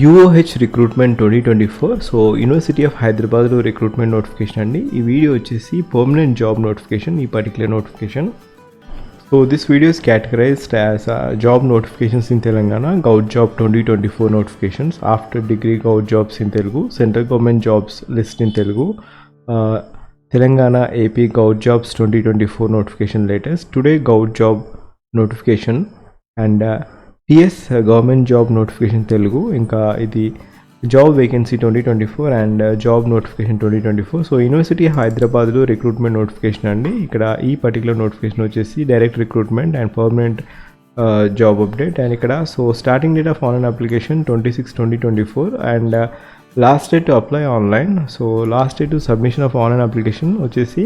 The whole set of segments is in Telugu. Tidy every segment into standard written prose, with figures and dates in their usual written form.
UOH recruitment 2024. So university of హైదరాబాద్లో రిక్రూట్మెంట్ నోటిఫికేషన్ అండి. ఈ వీడియో వచ్చేసి పర్మనెంట్ జాబ్ నోటిఫికేషన్. ఈ particular notification. So this video is categorized as job notifications in Telangana, govt job 2024 notifications, after degree govt jobs in Telugu, central government jobs list in Telugu, Telangana AP govt jobs 2024 notification latest, today govt job notification and TS government job notification Telugu, ఇంకా ఇది job vacancy 2024 and job notification 2024. So university హైదరాబాద్లో రిక్రూట్మెంట్ నోటిఫికేషన్ అండి. ఇక్కడ ఈ పర్టికులర్ నోటిఫికేషన్ వచ్చేసి direct recruitment and permanent job update. And ఇక్కడ so starting date of online application 26/2024 and last date to apply online. So last date to submission of online application వచ్చేసి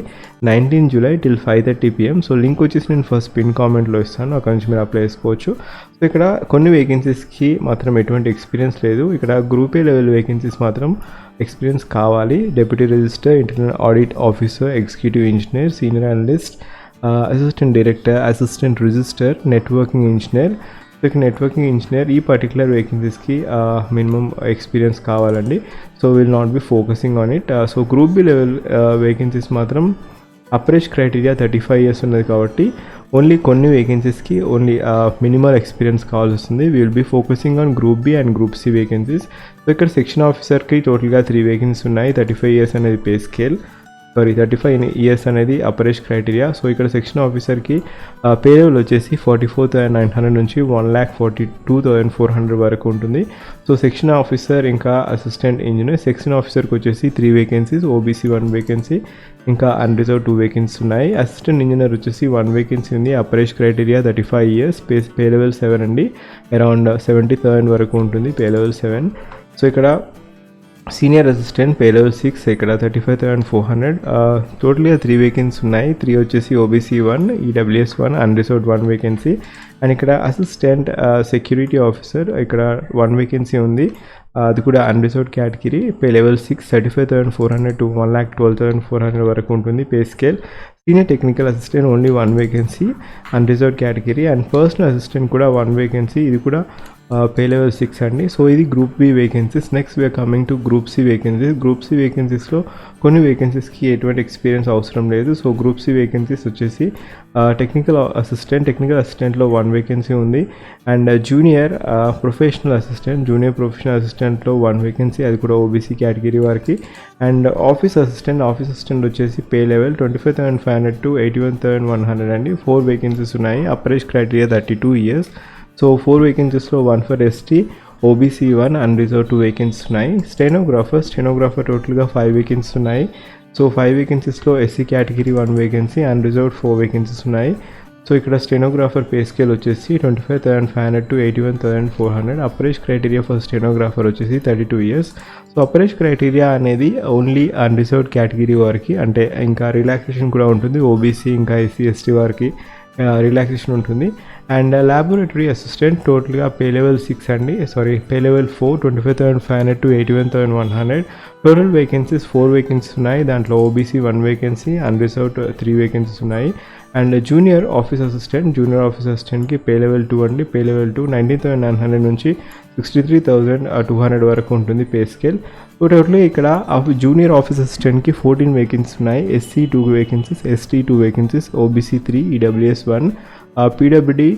19 July till 5:30 PM. So link వచ్చేసి నేను ఫస్ట్ పిన్ కామెంట్లో ఇస్తాను, అక్కడ నుంచి మీరు అప్లై చేసుకోవచ్చు. సో ఇక్కడ కొన్ని వేకెన్సీస్కి మాత్రం ఎటువంటి ఎక్స్పీరియన్స్ లేదు. ఇక్కడ గ్రూప్ ఏ లెవెల్ వేకెన్సీస్ మాత్రం ఎక్స్పీరియన్స్ కావాలి. Deputy register, internal audit officer, executive engineer, senior analyst, assistant director, assistant register, networking engineer. So ఇక్కడ నెట్వర్కింగ్ ఇంజనీర్ ఈ పర్టికులర్ వేకెన్సీస్కి మినిమం ఎక్స్పీరియన్స్ కావాలండి. So will not be focusing on it. So group B level vacancies మాత్రం అప్రేజ్ క్రైటీరియా 35 years ఉన్నది కాబట్టి ఓన్లీ కొన్ని వేకెన్సీస్కి ఓన్లీ మినిమల్ ఎక్స్పీరియన్స్ కావాల్సి వస్తుంది. We will be focusing on group B and group C vacancies. So ఇక్కడ సెక్షన్ ఆఫీసర్కి టోటల్గా 3 వేకెన్సీస్ ఉన్నాయి. 35 years అనేది పే స్కేల్, 35 years అనేది అపరేజ్ క్రైటీరియా. సో ఇక్కడ సెక్షన్ ఆఫీసర్కి పే లెవెల్ వచ్చేసి 44,900 నుంచి 1,42,400 వరకు ఉంటుంది. సో సెక్షన్ ఆఫీసర్ ఇంకా అసిస్టెంట్ ఇంజనీర్. సెక్షన్ ఆఫీసర్కి వచ్చేసి 3 వేకెన్సీస్, ఓబీసీ 1 వేకెన్సీ, ఇంకా అన్రిజర్వ్ 2 వేకెన్సీస్ ఉన్నాయి. అసిస్టెంట్ ఇంజనీర్ వచ్చేసి 1 వేకెన్సీ ఉంది. Upper age criteria 35 years, pay level 7 అండి. అరౌండ్ 70,000 వరకు ఉంటుంది పే లెవెల్ 7. సో ఇక్కడ సీనియర్ అసిస్టెంట్ పే లెవెల్ 6, ఇక్కడ 35,400. టోటల్గా 3 వేకెన్సీ ఉన్నాయి. 3 వచ్చేసి OBC 1, EWS 1, unreserved 1 vacancy. And ఇక్కడ అసిస్టెంట్ సెక్యూరిటీ ఆఫీసర్ ఇక్కడ 1 వేకెన్సీ ఉంది. అది కూడా unreserved category, pay level 6, 35,400 to 1,12,400 వరకు ఉంటుంది pay scale. Senior technical assistant only 1 vacancy, unreserved category. And personal assistant కూడా 1 వేకెన్సీ, ఇది కూడా పే లెవెల్ 6 అండి. సో ఇది group B vacancies. Next we're coming to group C vacancies. Group C వేకెన్సీస్లో కొన్ని వేకెన్సీస్కి ఎటువంటి ఎక్స్పీరియన్స్ అవసరం లేదు. సో గ్రూప్ సి వేకెన్సీస్ వచ్చేసి టెక్నికల్ అసిస్టెంట్లో 1 వేకెన్సీ ఉంది. అండ్ జూనియర్ ప్రొఫెషనల్ అసిస్టెంట్లో 1 వేకెన్సీ, అది కూడా ఓబీసీ కేటగిరీ వారికి. అండ్ ఆఫీస్ అసిస్టెంట్ వచ్చేసి పే లెవెల్ 25,500 to 81,100 అండి. 4 వేకెన్సీస్ ఉన్నాయి. Upper age criteria 32 years. సో 4 వేకెన్సీస్లో 1 for ST, OBC 1, unreserved 2 vacancies ఉన్నాయి. స్టెనోగ్రాఫర్ టోటల్గా 5 వేకెన్సీస్ ఉన్నాయి. సో 5 వేకెన్సీస్లో SC category 1 vacancy, unreserved 4 vacancies ఉన్నాయి. సో ఇక్కడ స్టెనోగ్రాఫర్ పే స్కేల్ వచ్చేసి 25,500 to 81,400. Upper age criteria for stenographer వచ్చేసి 32 years. సో అపరేజ్ క్రైటీరియా అనేది ఓన్లీ అన్రిజర్వ్డ్ కేటగిరీ వారికి, అంటే ఇంకా రిలాక్సేషన్ కూడా ఉంటుంది. ఓబీసీ ఇంకా ఎస్సీ ఎస్టీ వారికి రిలాక్సేషన్ ఉంటుంది. అండ్ ల్యాబొరేటరీ అసిస్టెంట్ టోటల్గా పే లెవెల్ 6 అండి, pay level 4, 25,500 to 81,100. Total vacancies 4 vacancies ఉన్నాయి. దాంట్లో ఓబీసీ 1 వేకెన్సీ, అన్రిజర్వ్డ్ 3 వేకెన్సీస్ ఉన్నాయి. అండ్ జూనియర్ ఆఫీస్ అసిస్టెంట్కి పే లెవెల్ 2 అండి. పే లెవెల్ 2 19,900 నుంచి 63,200 వరకు ఉంటుంది పే స్కేల్. సో టోటల్గా ఇక్కడ జూనియర్ ఆఫీస్ అసిస్టెంట్కి 14 వేకెన్సీస్ ఉన్నాయి. SC 2 vacancies, ST 2 vacancies, OBC 3, EWS 1, PWD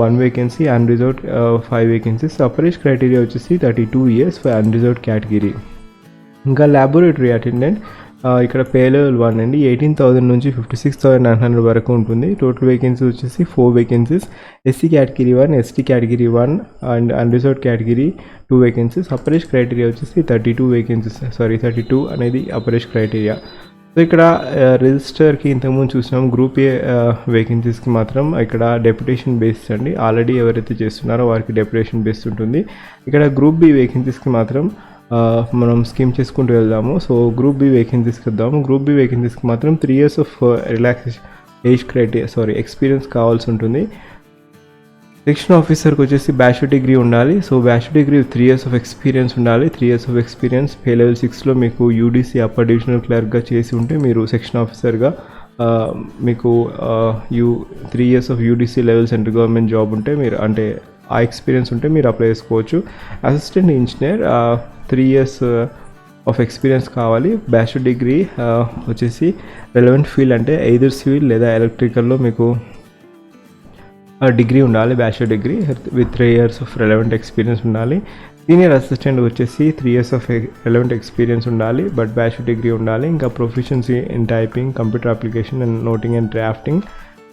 1 vacancy, unreserved 5 vacancies. Upper age criteria వచ్చేసి 32 years ఫర్ అన్రిజర్వ్డ్ కేటగిరీ. ఇంకా ల్యాబొరేటరీ అటెండెంట్ ఇక్కడ పే లెవెల్ 1 అండి. 18,000 నుంచి 56,900 వరకు ఉంటుంది. టోటల్ వేకెన్సీ వచ్చేసి 4 vacancies. SC category 1, ST category 1 and unreserved category 2 vacancies. Upper age criteria వచ్చేసి 32 అనేది అపరేజ్ క్రైటీరియా. సో ఇక్కడ రిజిస్టర్కి ఇంతకుముందు చూసినాం. గ్రూప్ ఏ వేకెన్సీస్కి మాత్రం ఇక్కడ డెప్యుటేషన్ బేస్డ్ అండి. ఆల్రెడీ ఎవరైతే చేస్తున్నారో వారికి డెప్యుటేషన్ బేస్డ్ ఉంటుంది. ఇక్కడ గ్రూప్ బి వేకెన్సీస్కి మాత్రం మనం స్కీమ్ చేసుకుంటూ వెళ్దాము. సో గ్రూప్ బి వేకెన్సీస్కి వద్దాము. గ్రూప్ బి వేకెన్సీస్కి మాత్రం 3 years ఆఫ్ రిలాక్సేషన్ ఎక్స్పీరియన్స్ కావాల్సి ఉంటుంది. సెక్షన్ ఆఫీసర్కి వచ్చేసి బ్యాచులర్ డిగ్రీ ఉండాలి. So bachelor degree 3 years of experience ఉండాలి. 3 years of experience. Pay level 6లో మీకు యూడీసీ అప్పర్ డివిజనల్ క్లర్క్గా చేసి ఉంటే మీరు సెక్షన్ ఆఫీసర్గా మీకు 3 years of UDC level central government job ఉంటే మీరు, అంటే ఆ ఎక్స్పీరియన్స్ ఉంటే మీరు అప్లై చేసుకోవచ్చు. Assistant engineer 3 years of experience కావాలి. బ్యాచిలర్ డిగ్రీ వచ్చేసి రెలవెంట్ ఫీల్డ్ అంటే ఎయిదర్ సివిల్ లేదా ఎలక్ట్రికల్లో మీకు డిగ్రీ ఉండాలి, bachelor degree with 3 years of relevant experience ఉండాలి. సీనియర్ అసిస్టెంట్ వచ్చేసి 3 years ఆఫ్ రెలవెంట్ ఎక్స్పీరియన్స్ ఉండాలి, బట్ బ్యాచిలర్ డిగ్రీ ఉండాలి. ఇంకా proficiency in typing, computer application and noting and drafting.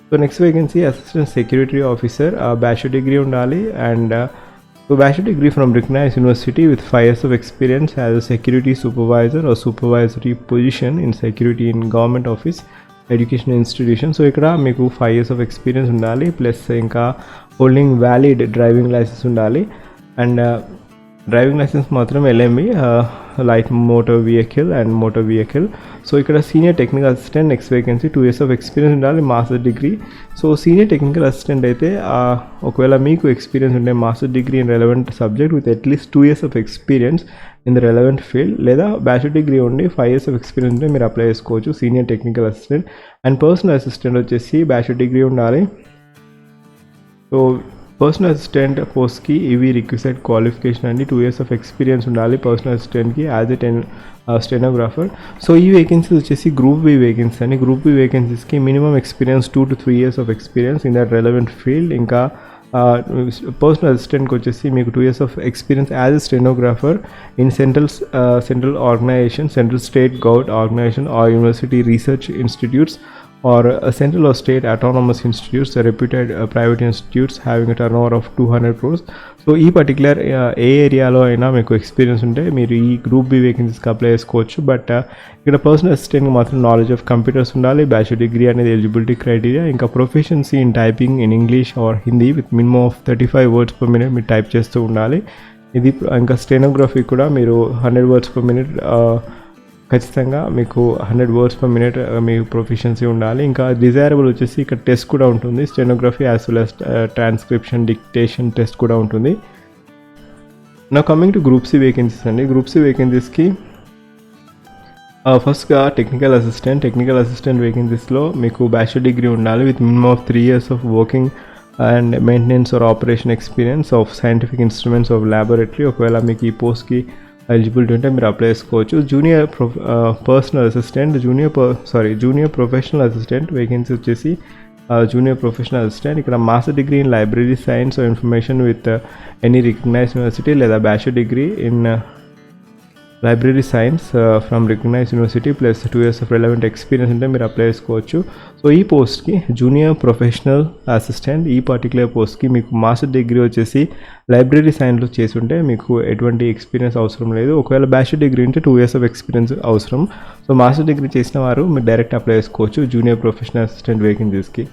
So next vacancy assistant security officer, bachelor degree ఉండాలి. And so bachelor degree from recognized university with 5 years of experience as a security supervisor or supervisory position in security in government office, education institution. So ఇక్కడ మీకు 5 years of experience ఉండాలి, ప్లస్ ఇంకా హోల్డింగ్ వ్యాలిడ్ డ్రైవింగ్ లైసెన్స్ ఉండాలి. అండ్ డ్రైవింగ్ లైసెన్స్ మాత్రం LME, light motor vehicle and motor vehicle. So ఇక్కడ senior technical assistant next vacancy 2 years of experience ఉండాలి, master degree. So senior technical assistant అయితే ఒకవేళ మీకు ఎక్స్పీరియన్స్ ఉంటే master degree in relevant subject with at least 2 years of experience in the relevant field, లేదా బ్యాచిలర్ డిగ్రీ ఉండి 5 years ఆఫ్ ఎక్స్పీరియన్స్ ఉంటే మీరు అప్లై చేసుకోవచ్చు senior technical assistant. And personal assistant వచ్చేసి బ్యాచిలర్ డిగ్రీ ఉండాలి. సో పర్సనల్ అసిస్టెంట్ పోస్ట్కి ఇవి రిక్వెస్టెడ్ క్వాలిఫికేషన్ అండి. 2 years ఆఫ్ ఎక్స్పీరియన్స్ ఉండాలి పర్సనల్ అసిస్టెంట్కి యాజ్ ఎ స్టెనోగ్రాఫర్. సో ఈ వేకెన్సీస్ వచ్చేసి గ్రూప్ బి వేకెన్సీ అండి. గ్రూప్ బి వేకెన్సీస్కి minimum experience 2 to 3 years of experience in that relevant field. ఇంకా పర్సనల్ అసిస్టెంట్కి వచ్చేసి మీకు 2 years of experience as a stenographer in central organization, central state government organization or university research institutes or central or state autonomous institutes, reputed private institutes having a turnover of 200 crores. So ఈ పర్టికులర్ ఏ ఏరియాలో అయినా మీకు ఎక్స్పీరియన్స్ ఉంటే మీరు ఈ గ్రూప్ బి వేకెన్సీస్కి అప్లై చేసుకోవచ్చు. బట్ ఇక్కడ పర్సనల్ అసిస్టెంట్కి మాత్రం నాలెడ్జ్ ఆఫ్ కంప్యూటర్స్ ఉండాలి, బ్యాచిలర్ డిగ్రీ అనేది ఎలిజిబిలిటీ క్రైటీరియా. ఇంకా proficiency in typing in English or Hindi with minimum of 35 words per minute మీరు టైప్ చేస్తూ ఉండాలి. ఇది ఇంకా స్టెనోగ్రఫీ కూడా మీరు 100 words per minute ఖచ్చితంగా మీకు 100 words per minute మీకు ప్రొఫిషియన్సీ ఉండాలి. ఇంకా డిజైరబుల్ వచ్చేసి ఇక్కడ టెస్ట్ కూడా ఉంటుంది, stenography as well as transcription, dictation test కూడా ఉంటుంది. నా coming to group C vacancies అండి. గ్రూప్ సి వేకెన్సీస్కి ఫస్ట్గా టెక్నికల్ అసిస్టెంట్ వేకెన్సీస్లో మీకు బ్యాచిలర్ డిగ్రీ ఉండాలి with minimum of 3 years of working and maintenance or operation experience of scientific instruments of laboratory. ఒకవేళ మీకు ఈ పోస్ట్కి ఎలిజిబిలిటీ ఉంటే మీరు అప్లై చేసుకోవచ్చు. జూనియర్ ప్రొఫెషనల్ అసిస్టెంట్ వేకెన్సీ వచ్చేసి జూనియర్ ప్రొఫెషనల్ అసిస్టెంట్. ఇక్కడ master degree in library science or information with any recognised university, లేదా bachelor degree in library science from recognised university plus 2 years of relevant experience ఉంటే మీరు అప్లై చేసుకోవచ్చు. సో ఈ పోస్ట్కి జూనియర్ ప్రొఫెషనల్ అసిస్టెంట్, ఈ పర్టికులర్ పోస్ట్కి మీకు మాస్టర్ డిగ్రీ వచ్చేసి లైబ్రరీ సైన్స్లో చేసి ఉంటే మీకు ఎటువంటి ఎక్స్పీరియన్స్ అవసరం లేదు. ఒకవేళ బ్యాచిలర్ డిగ్రీ ఉంటే 2 years ఆఫ్ ఎక్స్పీరియన్స్ అవసరం. సో మాస్టర్ డిగ్రీ చేసిన వారు మీరు డైరెక్ట్ అప్లై చేసుకోవచ్చు జూనియర్ ప్రొఫెషనల్ అసిస్టెంట్ వేకెన్సీస్కి.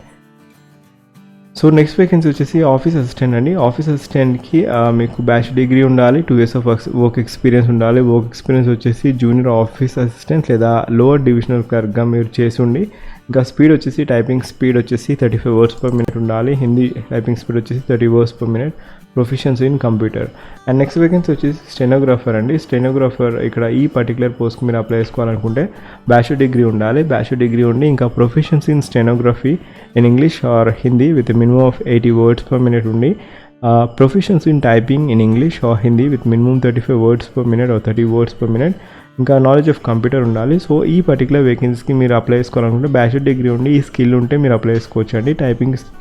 సో నెక్స్ట్ వేకెన్సీ వచ్చేసి ఆఫీస్ అసిస్టెంట్ అండి. ఆఫీస్ అసిస్టెంట్కి మీకు బ్యాచిలర్ డిగ్రీ ఉండాలి, 2 years ఆఫ్ వర్క్ ఎక్స్పీరియన్స్ ఉండాలి. వర్క్ ఎక్స్పీరియన్స్ వచ్చేసి జూనియర్ ఆఫీస్ అసిస్టెంట్ లేదా లోవర్ డివిజనల్ క్లర్క్గా మీరు చేసి ఉండి. ఇంకా స్పీడ్ వచ్చేసి టైపింగ్ స్పీడ్ వచ్చేసి 35 words per minute ఉండాలి. హిందీ టైపింగ్ స్పీడ్ వచ్చేసి 30 words per minute. Proficiency in computer. And next vacancy వచ్చేసి స్టెనోగ్రాఫర్ అండి. స్టెనోగ్రాఫర్ ఇక్కడ ఈ పర్టికులర్ పోస్ట్కి మీరు అప్లై చేసుకోవాలనుకుంటే బ్యాచిలర్ డిగ్రీ ఉండాలి, బ్యాచిలర్ డిగ్రీ ఉండి ఇంకా proficiency in stenography in English or Hindi with minimum of 80 words per minute ఉండి. Proficiency in typing in English or Hindi with minimum 35 words per minute or 30 words per minute. ఇంకా నాలెడ్జ్ ఆఫ్ కంప్యూటర్ ఉండాలి. సో ఈ పర్టికులర్ వేకెన్సీకి మీరు అప్లై చేసుకోవాలనుకుంటే బ్యాచిలర్ డిగ్రీ ఉండి ఈ స్కిల్ ఉంటే మీరు అప్లై చేసుకోవచ్చు అండి.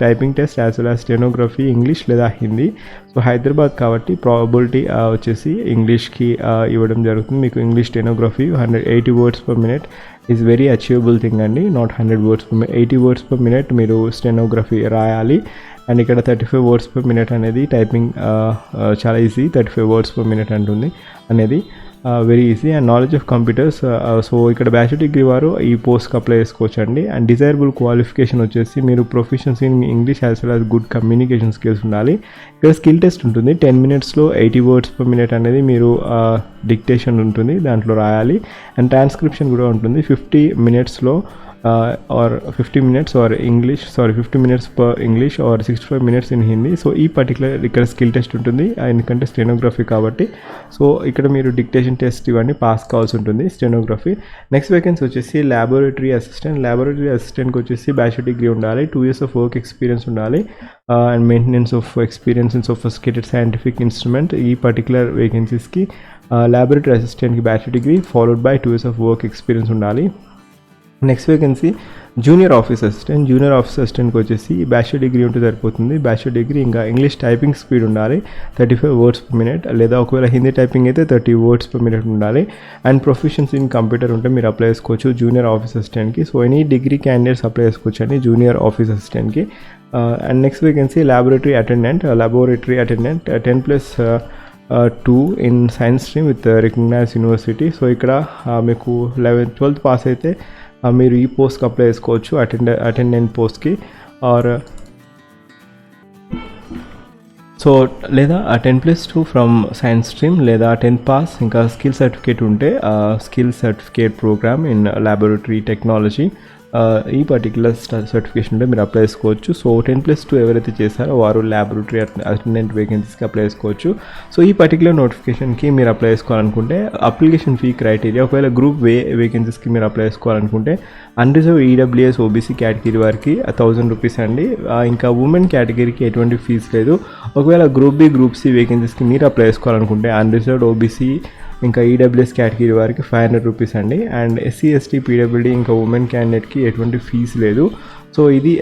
Typing test as well as stenography English లేదా హిందీ. సో హైదరాబాద్ కాబట్టి ప్రాబబిలిటీ వచ్చేసి ఇంగ్లీష్కి ఇవ్వడం జరుగుతుంది. మీకు English stenography 180 words per minute is very achievable thing అండి. Not 100 words per minute, 80 words per minute మీరు స్టెనోగ్రఫీ రాయాలి. అండ్ ఇక్కడ 35 words per minute అనేది టైపింగ్ చాలా ఈజీ, 35 words per minute అంటుంది అనేది very easy. And knowledge of computers, so ఇక్కడ బ్యాచిలర్ డిగ్రీ వారు ఈ పోస్ట్కి అప్లై చేసుకోవచ్చు అండి. అండ్ డిజైరబుల్ క్వాలిఫికేషన్ వచ్చేసి మీరు proficiency in English as well as good communication skills ఉండాలి. ఇక్కడ స్కిల్ టెస్ట్ ఉంటుంది, 10 minutesలో 80 words per minute అనేది మీరు డిక్టేషన్ ఉంటుంది, దాంట్లో రాయాలి. అండ్ ట్రాన్స్క్రిప్షన్ కూడా ఉంటుంది, 50 minutesలో or 50 minutes or 50 minutes per English or 65 minutes in Hindi. So ఈ పర్టికులర్ ఇక్కడ స్కిల్ టెస్ట్ ఉంటుంది, ఎందుకంటే స్టెనోగ్రఫీ కాబట్టి. సో ఇక్కడ మీరు డిక్టేషన్ టెస్ట్ ఇవన్నీ పాస్ కావాల్సి ఉంటుంది స్టెనోగ్రఫీ. నెక్స్ట్ వేకెన్సీ వచ్చేసి ల్యాబొరేటరీ అసిస్టెంట్కి వచ్చేసి బ్యాచిలర్ డిగ్రీ ఉండాలి, 2 years ఆఫ్ వర్క్ ఎక్స్పీరియన్స్ ఉండాలి, and maintenance of experience in sophisticated scientific instrument. ఈ పర్టికులర్ వేకెన్సీస్కి ల్యాబొరేటరీ అసిస్టెంట్కి bachelor degree followed by 2 years of work experience ఉండాలి. నెక్స్ట్ వేకెన్సీ జూనియర్ ఆఫీస్ అసిస్టెంట్కి వచ్చేసి బ్యాచిలర్ డిగ్రీ ఉంటే సరిపోతుంది. బ్యాచిలర్ డిగ్రీ ఇంకా ఇంగ్లీష్ టైపింగ్ స్పీడ్ ఉండాలి 35 words per minute, లేదా ఒకవేళ హిందీ టైపింగ్ అయితే 30 words per minute ఉండాలి. అండ్ ప్రొఫిషియన్సీ ఇన్ కంప్యూటర్ ఉంటే మీరు అప్లై చేసుకోవచ్చు జూనియర్ ఆఫీస్ అసిస్టెంట్కి. So any degree candidates apply చేసుకోవచ్చు అండి జూనియర్ ఆఫీస్ అసిస్టెంట్కి. And next vacancy laboratory attendant 10+2 in science stream with recognised university. So ఇక్కడ మీకు 12th పాస్ అయితే మీరు ఈ పోస్ట్కి అప్లై చేసుకోవచ్చు అటెండెంట్ పోస్ట్కి. ఆర్ సో లేదా 10+2 ఫ్రమ్ సైన్స్ స్ట్రీమ్ లేదా 10th పాస్ ఇంకా స్కిల్ సర్టిఫికేట్ ఉంటే skill certificate program in laboratory technology, ఈ పర్టికులర్ సర్టిఫికేషన్ ఉంటే మీరు అప్లై చేసుకోవచ్చు. సో 10+2 ఎవరైతే చేశారో వారు ల్యాబొరేటరీ అటెండెంట్ వేకెన్సీస్కి అప్లై చేసుకోవచ్చు. సో ఈ పర్టికులర్ నోటిఫికేషన్కి మీరు అప్లై చేసుకోవాలనుకుంటే అప్లికేషన్ ఫీ క్రైటీరియా, ఒకవేళ గ్రూప్ వేకెన్సీస్కి మీరు అప్లై చేసుకోవాలనుకుంటే అన్రిజర్వ్ ఈడబ్ల్యూఎస్ ఓబీసీ కేటగిరీ వారికి 1000 రూపీస్ అండి. ఇంకా ఉమెన్ కేటగిరీకి ఎటువంటి ఫీజు లేదు. ఒకవేళ గ్రూప్ బి గ్రూప్ సి వేకెన్సీస్కి మీరు అప్లై చేసుకోవాలనుకుంటే అన్రిజర్వ్డ్ ఓబీసీ ఇంకా ఈడబ్ల్యూఎస్ కేటగిరీ వారికి 500 రూపీస్ అండి. అండ్ ఎస్సీ ఎస్టీ పీడబ్ల్యూడీ ఇంకా ఉమెన్ క్యాండిడేట్కి ఎటువంటి ఫీజు లేదు. సో ఇది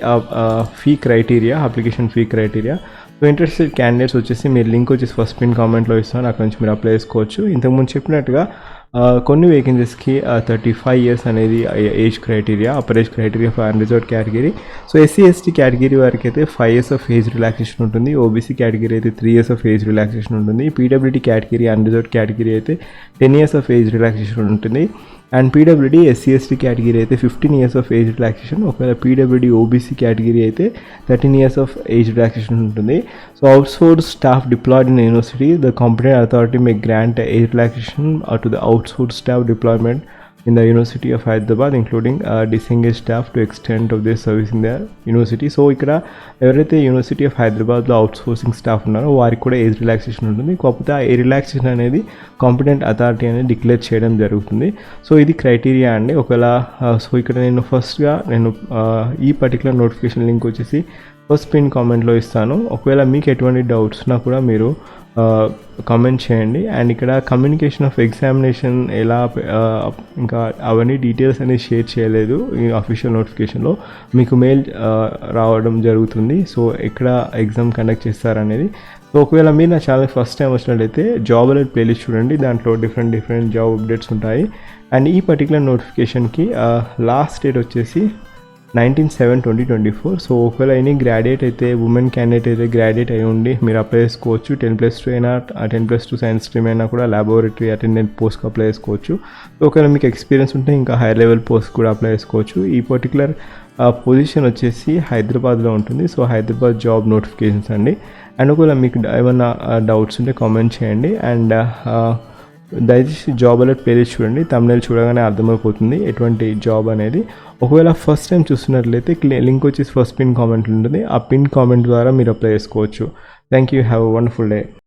fee criteria, application fee criteria. So interested candidates వచ్చేసి మీరు లింక్ వచ్చేసి ఫస్ట్ పిన్ కామెంట్లో ఇస్తాను, అక్కడ నుంచి మీరు అప్లై చేసుకోవచ్చు. ఇంతకుముందు చెప్పినట్టుగా కొన్ని వేకెన్సీస్కి 35 years అనేది age criteria, upper age criteria for unreserved category. So SC ST category వారికి అయితే 5 years ఆఫ్ ఏజ్ రిలాక్సేషన్ ఉంటుంది, ఓబీసీ కేటగిరీ అయితే 3 years ఆఫ్ ఏజ్ రిలాక్సేషన్ ఉంటుంది, పీడబ్ల్యూడీ కేటగిరీ అన్రిజర్వ్డ్ కేటగిరీ అయితే 10 years ఆఫ్ ఏజ్ రిలాక్సేషన్ ఉంటుంది. And PWD SC ST category అయితే 15 years ఆఫ్ ఏజ్ రిలాక్సేషన్, ఒకవేళ పీడబ్ల్యూడీ ఓబీసీ కేటగిరీ అయితే 13 years ఆఫ్ ఏజ్ రిలాక్సేషన్ ఉంటుంది. So outsource staff deployed in university, the competent authority may grant age relaxation to the outsource staff deployment in the University of Hyderabad, including disengaged staff to extent of their service in the university. So ఇక్కడ ఎవరైతే యూనివర్సిటీ ఆఫ్ హైదరాబాద్లో అవుట్సోర్సింగ్ స్టాఫ్ ఉన్నారో వారికి కూడా ఏజ్ రిలాక్సేషన్ ఉంటుంది. కాకపోతే ఆ ఏ రిలాక్సేషన్ అనేది కాంపిటెంట్ అథారిటీ అనేది డిక్లేర్ చేయడం జరుగుతుంది. సో ఇది క్రైటీరియా అండి. ఒకవేళ సో ఇక్కడ నేను ఫస్ట్గా ఈ పర్టికులర్ నోటిఫికేషన్ లింక్ వచ్చేసి ఫస్ట్ పిన్ కామెంట్లో ఇస్తాను. ఒకవేళ మీకు ఎటువంటి డౌట్స్ ఉన్నా కూడా మీరు కామెంట్ చేయండి. అండ్ ఇక్కడ కమ్యూనికేషన్ ఆఫ్ ఎగ్జామినేషన్ ఎలా ఇంకా అవన్నీ డీటెయిల్స్ అనేది షేర్ చేయలేదు ఈ అఫీషియల్ నోటిఫికేషన్లో, మీకు మెయిల్ రావడం జరుగుతుంది. సో ఎక్కడ ఎగ్జామ్ కండక్ట్ చేస్తారనేది. సో ఒకవేళ మీరు నా ఛానల్ ఫస్ట్ టైం వచ్చినట్లయితే జాబ్ అలర్ట్ ప్లేలిస్ట్ చూడండి, దాంట్లో డిఫరెంట్ జాబ్ అప్డేట్స్ ఉంటాయి. అండ్ ఈ పర్టికులర్ నోటిఫికేషన్కి లాస్ట్ డేట్ వచ్చేసి 19/7/2024. సో ఒకవేళ ఎనీ గ్రాడ్యుయేట్ అయితే ఉమెన్ క్యాండిడేట్ అయితే గ్రాడ్యుయేట్ అయి ఉండి మీరు అప్లై చేసుకోవచ్చు. 10+2 అయినా 10+2 సైన్స్ స్ట్రీమ్ అయినా కూడా ల్యాబొరేటరీ అటెండెంట్ పోస్ట్కి అప్లై చేసుకోవచ్చు. ఒకవేళ మీకు ఎక్స్పీరియన్స్ ఉంటే ఇంకా హై లెవెల్ పోస్ట్ కూడా అప్లై చేసుకోవచ్చు. ఈ పర్టికులర్ పొజిషన్ వచ్చేసి హైదరాబాద్లో ఉంటుంది. సో హైదరాబాద్ జాబ్ నోటిఫికేషన్స్ అండి. అండ్ ఒకవేళ మీకు ఏమైనా డౌట్స్ ఉంటే కామెంట్ చేయండి. అండ్ దయచేసి జాబ్ అలర్ట్ ప్లేలిస్ట్ చూడండి, తమ్నెయిల్ చూడగానే అర్థమైపోతుంది ఎటువంటి జాబ్ అనేది. ఒకవేళ ఫస్ట్ టైం చూస్తున్నట్లయితే లింక్ వచ్చేసి ఫస్ట్ పిన్ కామెంట్ ఉంటుంది, ఆ పిన్ కామెంట్ ద్వారా మీరు అప్లై చేసుకోవచ్చు. Thank you, have a wonderful day.